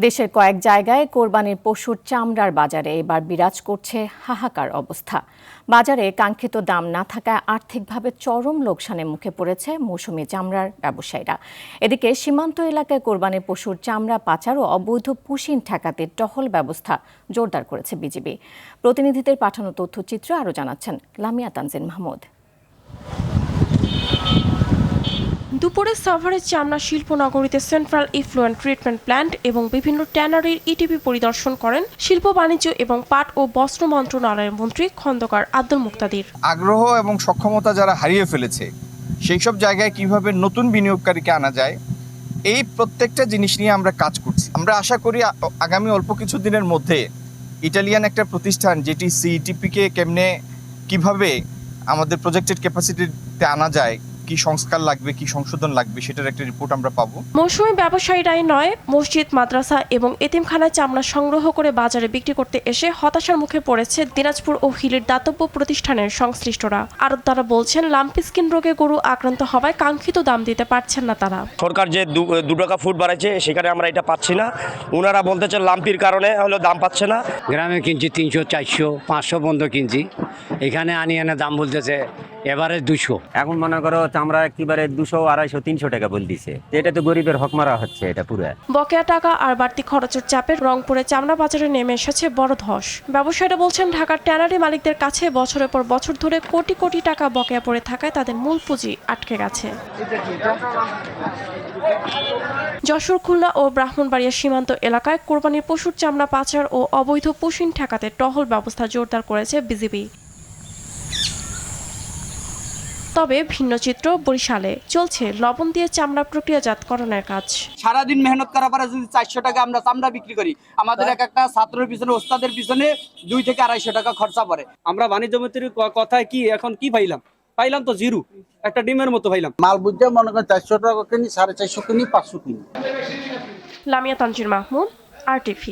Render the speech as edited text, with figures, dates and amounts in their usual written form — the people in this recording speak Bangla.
দেশের কয়েক জায়গায় কোরবানির পশুর চামড়ার বাজারে এবার বিরাজ করছে হাহাকার অবস্থা। বাজারে কাঙ্ক্ষিত দাম না থাকায় আর্থিকভাবে চরম লোকসানের মুখে পড়েছে মৌসুমী চামড়ার ব্যবসায়ীরা। এদিকে সীমান্ত এলাকায় কোরবানির পশুর চামড়া পাচার ও অবৈধ পুশিন ঠেকাতে টহল ব্যবস্থা জোরদার করেছে বিজিবি। প্রতিনিধিদের পাঠানো তথ্যচিত্র আরও জানাচ্ছেন লামিয়া তানজিন মাহমুদ। দুপুরে সাভারের চামড়া শিল্পনগরীতে সেন্ট্রাল ইফ্লুয়েন্ট ট্রিটমেন্ট প্ল্যান্ট এবং বিভিন্ন ট্যানারির ইটিপি পরিদর্শন করেন শিল্প বাণিজ্য এবং পাট ও বস্ত্র মন্ত্রণালয়ের মন্ত্রী খন্দকার আব্দুল মুক্তাদির। আগ্রহ এবং সক্ষমতা যারা হারিয়ে ফেলেছে সেই সব জায়গায় কিভাবে নতুন বিনিয়োগকারীকে আনা যায়, এই প্রত্যেকটা জিনিস নিয়ে আমরা কাজ করছি। আমরা আশা করি আগামী অল্প কিছু দিনের মধ্যে ইটালিয়ান একটা প্রতিষ্ঠান যেটি সিইটিপিকে কিভাবে আমাদের প্রজেক্টেড ক্যাপাসিটিতে আনা যায়, কি সংস্কার লাগবে, কি সংশোধন লাগবে, সেটার একটা রিপোর্ট আমরা পাবো। মৌসুমী ব্যবসায়ীরাই নয়, মসজিদ, মাদ্রাসা এবং এতিমখানায় চামড়া সংগ্রহ করে বাজারে বিক্রি করতে এসে হতাশার মুখে পড়েছে দিনাজপুর ও হিলির দাতব্য প্রতিষ্ঠানের সংশ্লিষ্টরা। আড়তদাররা বলছেন, লাম্পি স্কিন রোগে গরু আক্রান্ত হওয়ায় কাঙ্ক্ষিত দাম দিতে পারছেন না তারা। সরকার যে 2 টাকা ফুট বাড়াইছে সেখানে আমরা এটা পাচ্ছি না। ওনারা বলতেছে লাম্পির কারণে হলো দাম পাচ্ছে না। গ্রামে কিনছি 300, 400, 500 বন্ধ কিনছি, এখানে আনি এনে দাম বলতেছে এবারে 200। এখন মনে করো আমরা একেবারে 200, 250, 300 টাকা বল দিছে। এটা তো গরিবের হক মারা হচ্ছে এটা পুরো। বকেয়া টাকা আর বাড়তি খরচের চাপে রংপুরে চামড়া বাজারে নেমে এসেছে বড় ধস। ব্যবসায়ীরা বলছেন, ঢাকার ট্যানারি মালিকদের কাছে বছরের পর বছর ধরে কোটি কোটি টাকা বকেয়া পড়ে থাকায় তাদের মূল পুঁজি আটকে গেছে। যশোর, খুলনা ও ব্রাহ্মণবাড়িয়া সীমান্ত এলাকায় কোরবানির পশুর চামড়া পাচার ও অবৈধ পুশিন ঠেকাতে টহল ব্যবস্থা জোরদার করেছে বিজিবি। তবে ভিন্ন চিত্র বরিশালে। চলছে লবণ দিয়ে চামড়া প্রক্রিয়াজাতকরণের কাজ। সারাদিন মেহনত করার পরে যদি 400 টাকা আমরা চামড়া বিক্রি করি, আমাদের এক একটা ছাত্রের পিছনে, ওস্তাদের পিছনে 2 থেকে 250 টাকা খরচা পড়ে। আমরা বাণিজ্য মন্ত্রীর কথায় কি এখন কি পাইলাম তো জিরো, একটা ডিমের মতো পাইলাম। মাল বুঝতে মনে করেন 400 টাকা কিনি, 450 কিনি, 500 কিনি। Lamia Tangier Mahmud, RTV।